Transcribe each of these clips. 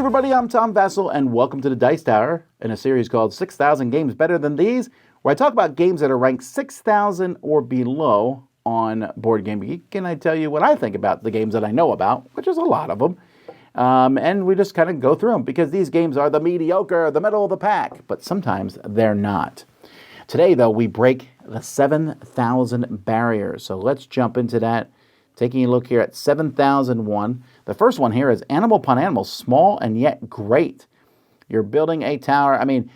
everybody, I'm Tom Vasel, and welcome to the Dice Tower in a series called 6,000 Games Better Than These, where I talk about games that are ranked 6,000 or below on Board Game Geek, and I tell you what I think about the games that I know about, which is a lot of them, and we just kind of go through them, because these games are the mediocre, the middle of the pack, but sometimes they're not. Today, though, we break the 7,000 barrier, so let's jump into that. Taking a look here at 7,001. The first one here is Animal Upon Animal, small and yet great. You're building a tower. I mean,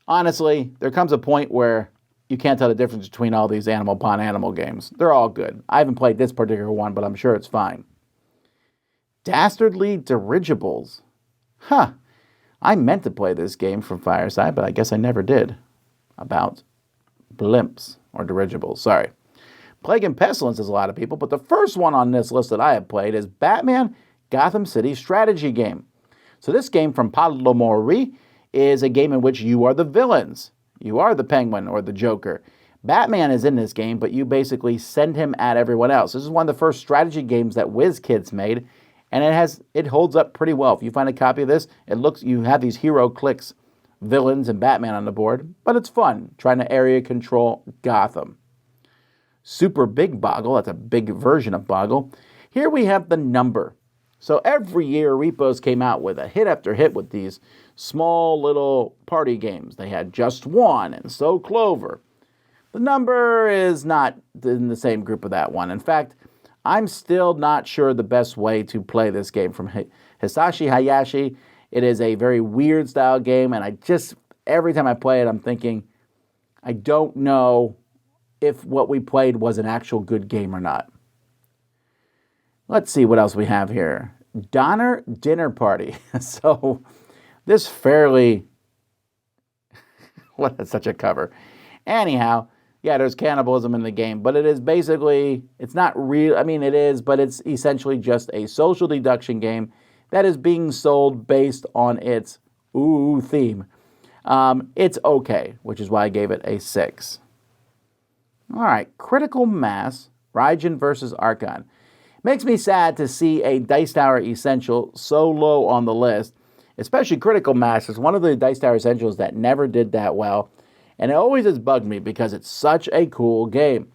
honestly, there comes a point where you can't tell the difference between all these Animal Upon Animal games. They're all good. I haven't played this particular one, but I'm sure it's fine. Dastardly Dirigibles. Huh. I meant to play this game from Fireside, but I guess I never did. About blimps or dirigibles. Sorry. Plague and Pestilence is a lot of people, but the first one on this list that I have played is Batman Gotham City strategy game. So this game from Pablo Mori is a game in which you are the villains. You are the Penguin or the Joker. Batman is in this game, but you basically send him at everyone else. This is one of the first strategy games that WizKids made, and it holds up pretty well. If you find a copy of this, you have these hero clicks, villains and Batman on the board, but it's fun trying to area control Gotham. Super Big Boggle, that's a big version of Boggle. Here we have The Number. So every year, Repos came out with a hit after hit with these small little party games. They had Just One and So Clover. The Number is not in the same group of that one. In fact, I'm still not sure the best way to play this game from Hisashi Hayashi. It is a very weird style game, and every time I play it, I'm thinking, I don't know if what we played was an actual good game or not. Let's see what else we have here. Donner Dinner Party. So this fairly... what is such a cover. Anyhow, yeah, there's cannibalism in the game, but it is basically, it's not real, I mean it is, but it's essentially just a social deduction game that is being sold based on its theme. It's okay, which is why I gave it a 6. All right, Critical Mass, Raijin versus Archon. Makes me sad to see a Dice Tower Essential so low on the list, especially Critical Mass is one of the Dice Tower Essentials that never did that well, and it always has bugged me because it's such a cool game.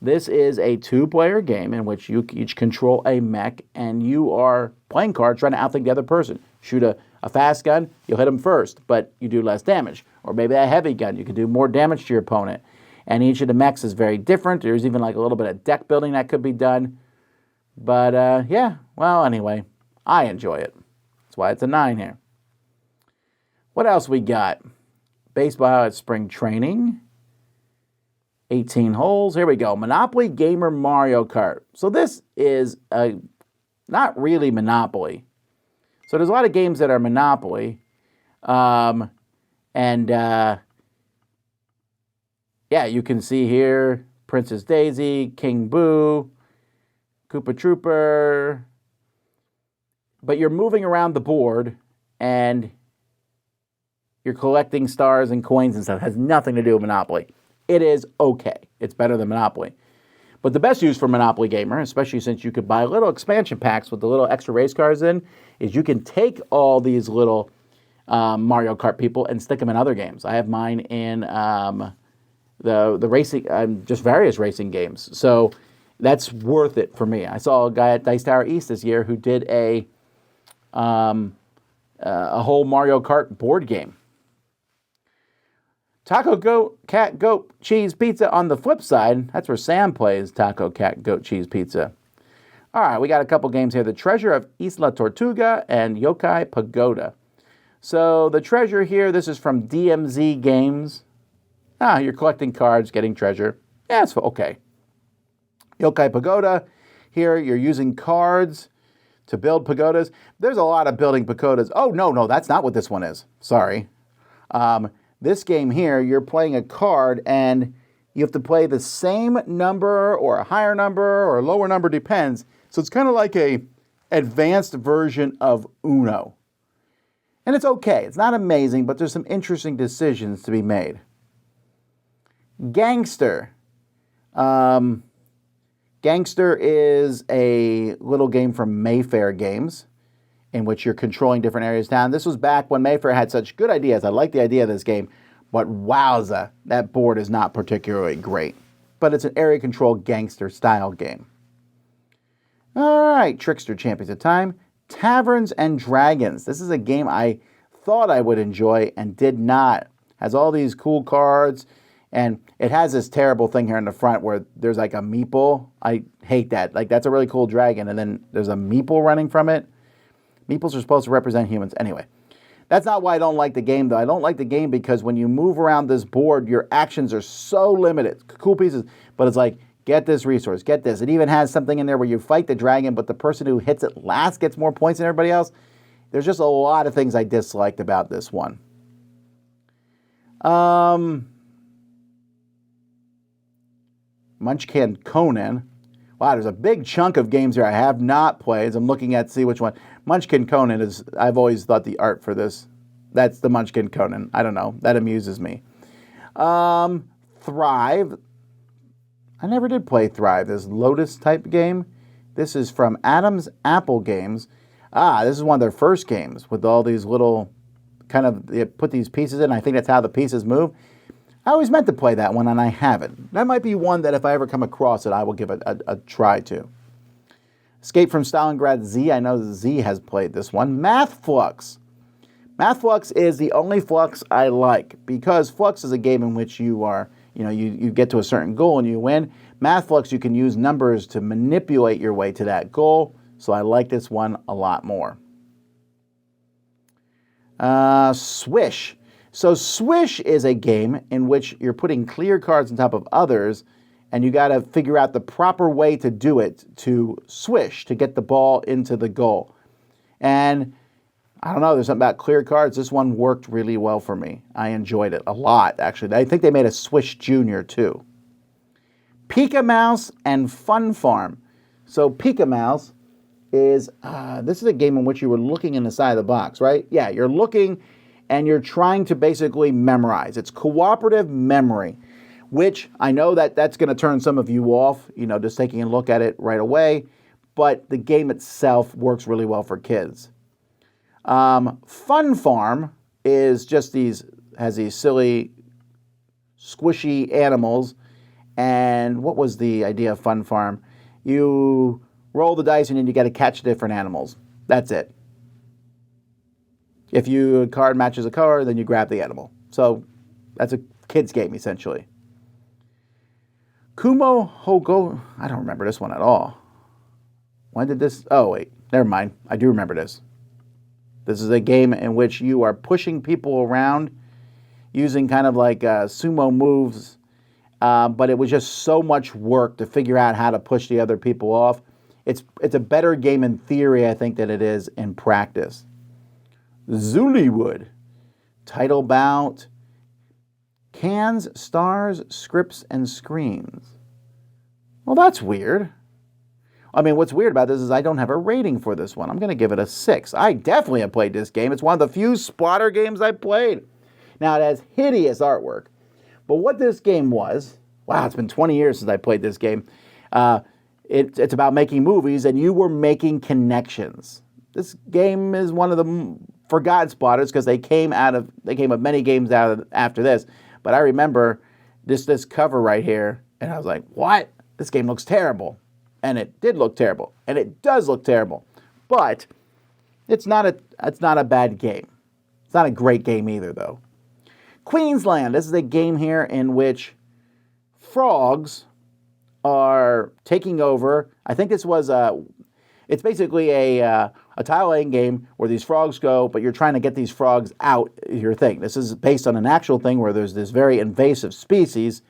This is a 2-player game in which you each control a mech, and you are playing cards trying to outthink the other person. Shoot a fast gun, you'll hit them first, but you do less damage. Or maybe a heavy gun, you can do more damage to your opponent. And each of the mechs is very different. There's even like a little bit of deck building that could be done. But yeah, well, anyway, I enjoy it. That's why it's a 9 here. What else we got? Baseball at Spring Training. 18 holes. Here we go. Monopoly Gamer Mario Kart. So this is not really Monopoly. So there's a lot of games that are Monopoly. Yeah, you can see here Princess Daisy, King Boo, Koopa Trooper. But you're moving around the board and you're collecting stars and coins and stuff. It has nothing to do with Monopoly. It is okay. It's better than Monopoly. But the best use for Monopoly Gamer, especially since you could buy little expansion packs with the little extra race cars in, is you can take all these little Mario Kart people and stick them in other games. I have mine in the racing, just various racing games. So that's worth it for me. I saw a guy at Dice Tower East this year who did a whole Mario Kart board game. Taco Goat, Cat, Goat, Cheese, Pizza on the flip side. That's where Sam plays Taco, Cat, Goat, Cheese, Pizza. All right, we got a couple games here. The Treasure of Isla Tortuga and Yokai Pagoda. So the treasure here, this is from DMZ Games. You're collecting cards, getting treasure. Yeah, it's okay. Yokai Pagoda. Here, you're using cards to build pagodas. There's a lot of building pagodas. Oh, no, that's not what this one is. Sorry. This game here, you're playing a card, and you have to play the same number or a higher number or a lower number, depends. So it's kind of like a advanced version of Uno. And it's okay. It's not amazing, but there's some interesting decisions to be made. Gangster. Gangster is a little game from Mayfair Games, in which you're controlling different areas of town. This was back when Mayfair had such good ideas. I like the idea of this game, but wowza, that board is not particularly great. But it's an area control gangster style game. All right, Trickster Champions of Time. Taverns and Dragons. This is a game I thought I would enjoy and did not. Has all these cool cards, and it has this terrible thing here in the front where there's like a meeple. I hate that. Like, that's a really cool dragon, and then there's a meeple running from it. Meeples are supposed to represent humans. Anyway, that's not why I don't like the game, though. I don't like the game because when you move around this board, your actions are so limited. Cool pieces, but it's like, get this resource, get this. It even has something in there where you fight the dragon, but the person who hits it last gets more points than everybody else. There's just a lot of things I disliked about this one. Munchkin Conan. Wow, there's a big chunk of games here I have not played. As I'm looking at, see which one. Munchkin Conan is, I've always thought the art for this, that's the Munchkin Conan. I don't know. That amuses me. Thrive. I never did play Thrive, this Lotus type game. This is from Adam's Apple Games. This is one of their first games with all these little they put these pieces in. I think that's how the pieces move. I always meant to play that one, and I haven't. That might be one that if I ever come across it, I will give it a try to. Escape from Stalingrad Z. I know Z has played this one. Math Flux. Math Flux is the only Flux I like because Flux is a game in which you are, you get to a certain goal and you win. Math Flux, you can use numbers to manipulate your way to that goal. So I like this one a lot more. Swish. So Swish is a game in which you're putting clear cards on top of others, and you got to figure out the proper way to do it to swish, to get the ball into the goal. And I don't know, there's something about clear cards. This one worked really well for me. I enjoyed it a lot, actually. I think they made a Swish Junior, too. Pika Mouse and Fun Farm. So Pika Mouse is, this is a game in which you were looking in the side of the box, right? Yeah, you're looking and you're trying to basically memorize. It's cooperative memory, which I know that's going to turn some of you off, just taking a look at it right away, but the game itself works really well for kids. Fun Farm is just has these silly, squishy animals, and what was the idea of Fun Farm? You roll the dice and then you got to catch different animals. That's it. If a card matches a card, then you grab the animal. So that's a kid's game, essentially. Kumo Hogo. I don't remember this one at all. When did this? Oh, wait. Never mind. I do remember this. This is a game in which you are pushing people around using kind of like sumo moves. But it was just so much work to figure out how to push the other people off. It's a better game in theory, I think, than it is in practice. Zully Wood. Title bout. Cans, stars, scripts, and screens. Well, that's weird. I mean, what's weird about this is I don't have a rating for this one. I'm going to give it a 6. I definitely have played this game. It's one of the few splatter games I've played. Now, it has hideous artwork. But what this game was, wow, it's been 20 years since I played this game. It's about making movies, and you were making connections. This game is one of the forgotten splatters because they came of many games after this. But I remember this cover right here, and I was like, what? This game looks terrible. And it did look terrible. And it does look terrible. But it's not a bad game. It's not a great game either, though. Queensland. This is a game here in which frogs are taking over. I think this was it's basically a tile laying game where these frogs go, but you're trying to get these frogs out your thing. This is based on an actual thing where there's this very invasive species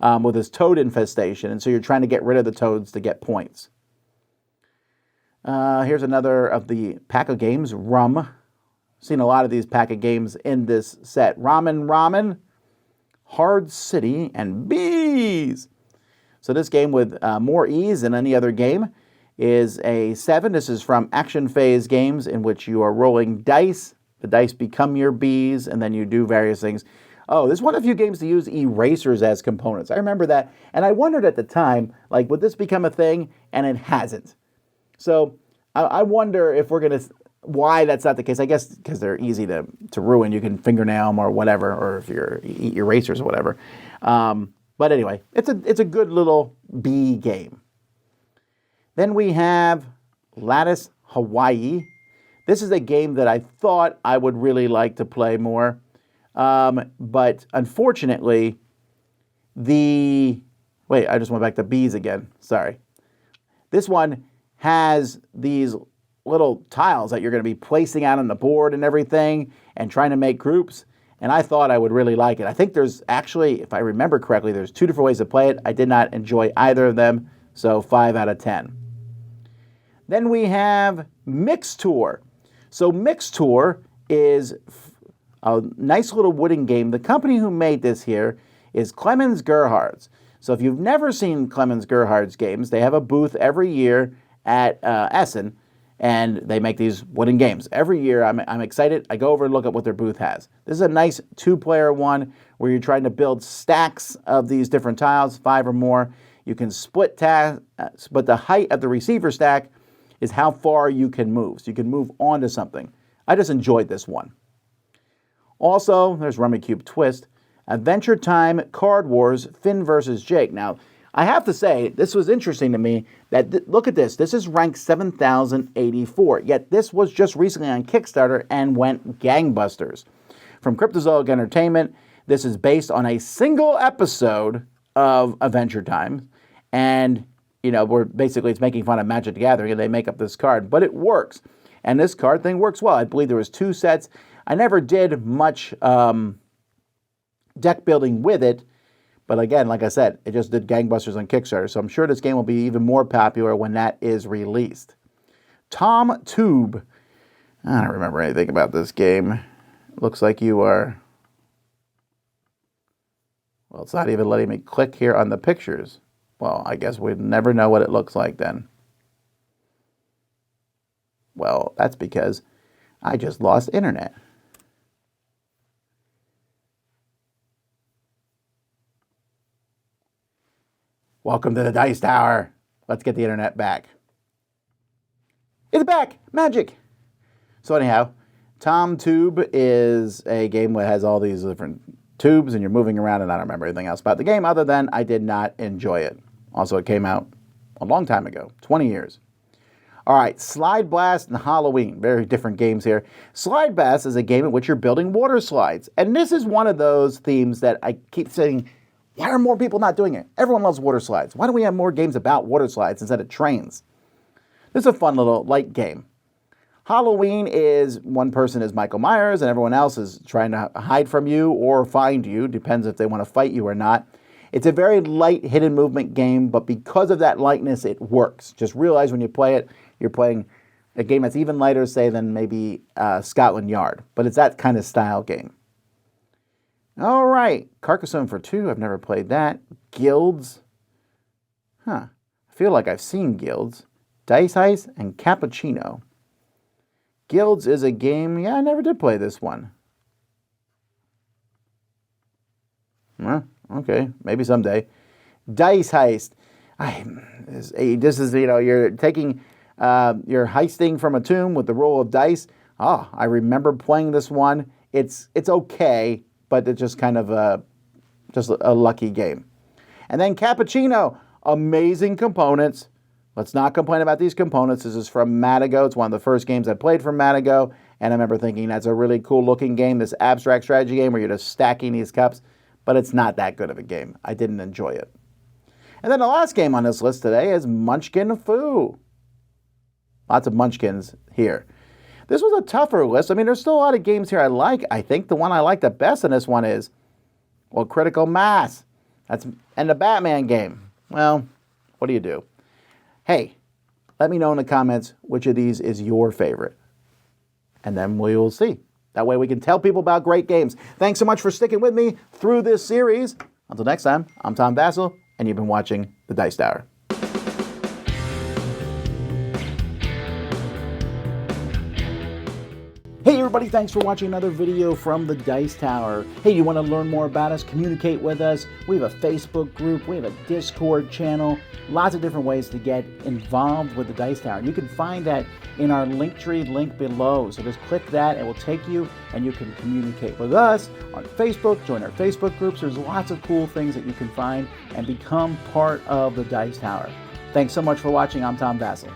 with this toad infestation, and so you're trying to get rid of the toads to get points. Here's another of the pack of games, Rum. Seen a lot of these pack of games in this set. Ramen, Hard City, and Bees. So this game with more ease than any other game is a 7. This is from Action Phase Games, in which you are rolling dice. The dice become your bees, and then you do various things. Oh, this is one of the few games to use erasers as components. I remember that, and I wondered at the time, like, would this become a thing? And it hasn't. So I wonder if we're going to why that's not the case. I guess because they're easy to ruin. You can fingernail them or whatever, or if you eat erasers or whatever. But anyway, it's a good little B game. Then we have Lattis Hawaii. This is a game that I thought I would really like to play more. But unfortunately, wait, I just went back to B's again. Sorry. This one has these little tiles that you're going to be placing out on the board and everything and trying to make groups. And I thought I would really like it. I think there's actually, if I remember correctly, there's 2 different ways to play it. I did not enjoy either of them, so 5 out of 10. Then we have Mixtour. So Mixtour is a nice little wooden game. The company who made this here is Clemens Gerhard's. So if you've never seen Clemens Gerhard's games, they have a booth every year at Essen, and they make these wooden games. Every year, I'm excited. I go over and look at what their booth has. This is a nice 2-player one where you're trying to build stacks of these different tiles, 5 or more. You can split but the height of the receiver stack is how far you can move. So you can move onto something. I just enjoyed this one. Also, there's Rummikub Twist. Adventure Time Card Wars Finn versus Jake. Now, I have to say, this was interesting to me that, look at this. This is ranked 7,084. Yet this was just recently on Kickstarter and went gangbusters. From Cryptozoic Entertainment, this is based on a single episode of Adventure Time. And, it's making fun of Magic the Gathering, and they make up this card. But it works. And this card thing works well. I believe there was 2 sets. I never did much deck building with it. But again, like I said, it just did gangbusters on Kickstarter. So I'm sure this game will be even more popular when that is released. Tom Tube. I don't remember anything about this game. Looks like you are... Well, it's not even letting me click here on the pictures. Well, I guess we'd never know what it looks like then. Well, that's because I just lost internet. Welcome to the Dice Tower. Let's get the internet back. It's back! Magic! So anyhow, Tom Tube is a game that has all these different tubes and you're moving around, and I don't remember anything else about the game other than I did not enjoy it. Also, it came out a long time ago, 20 years. All right, Slide Blast and Halloween. Very different games here. Slide Blast is a game in which you're building water slides. And this is one of those themes that I keep saying, why are more people not doing it? Everyone loves water slides. Why don't we have more games about water slides instead of trains? This is a fun little light game. Halloween is one person is Michael Myers and everyone else is trying to hide from you or find you. Depends if they want to fight you or not. It's a very light hidden movement game, but because of that lightness, it works. Just realize when you play it, you're playing a game that's even lighter, say, than maybe Scotland Yard. But it's that kind of style game. All right, Carcassonne for 2. I've never played that. Guilds. I feel like I've seen Guilds. Dice Ice and Cappuccino. Guilds is a game, I never did play this one. Okay, maybe someday. Dice Heist. This is, you're taking, you're heisting from a tomb with the roll of dice. I remember playing this one. It's okay, but it's just kind of a lucky game. And then Cappuccino, amazing components. Let's not complain about these components. This is from Matago. It's one of the first games I played from Matago. And I remember thinking that's a really cool looking game, this abstract strategy game where you're just stacking these cups. But it's not that good of a game. I didn't enjoy it. And then the last game on this list today is Munchkin Foo. Lots of Munchkins here. This was a tougher list. I mean, there's still a lot of games here I like. I think the one I like the best in this one is, Critical Mass. And the Batman game. Well, what do you do? Hey, let me know in the comments which of these is your favorite. And then we will see. That way we can tell people about great games. Thanks so much for sticking with me through this series. Until next time, I'm Tom Vasel, and you've been watching The Dice Tower. Hey everybody, thanks for watching another video from the Dice Tower. Hey, you want to learn more about us, communicate with us? We have a Facebook group, we have a Discord channel, lots of different ways to get involved with the Dice Tower. You can find that in our Linktree link below. So just click that, it will take you and you can communicate with us on Facebook, join our Facebook groups. There's lots of cool things that you can find and become part of the Dice Tower. Thanks so much for watching. I'm Tom Vasel.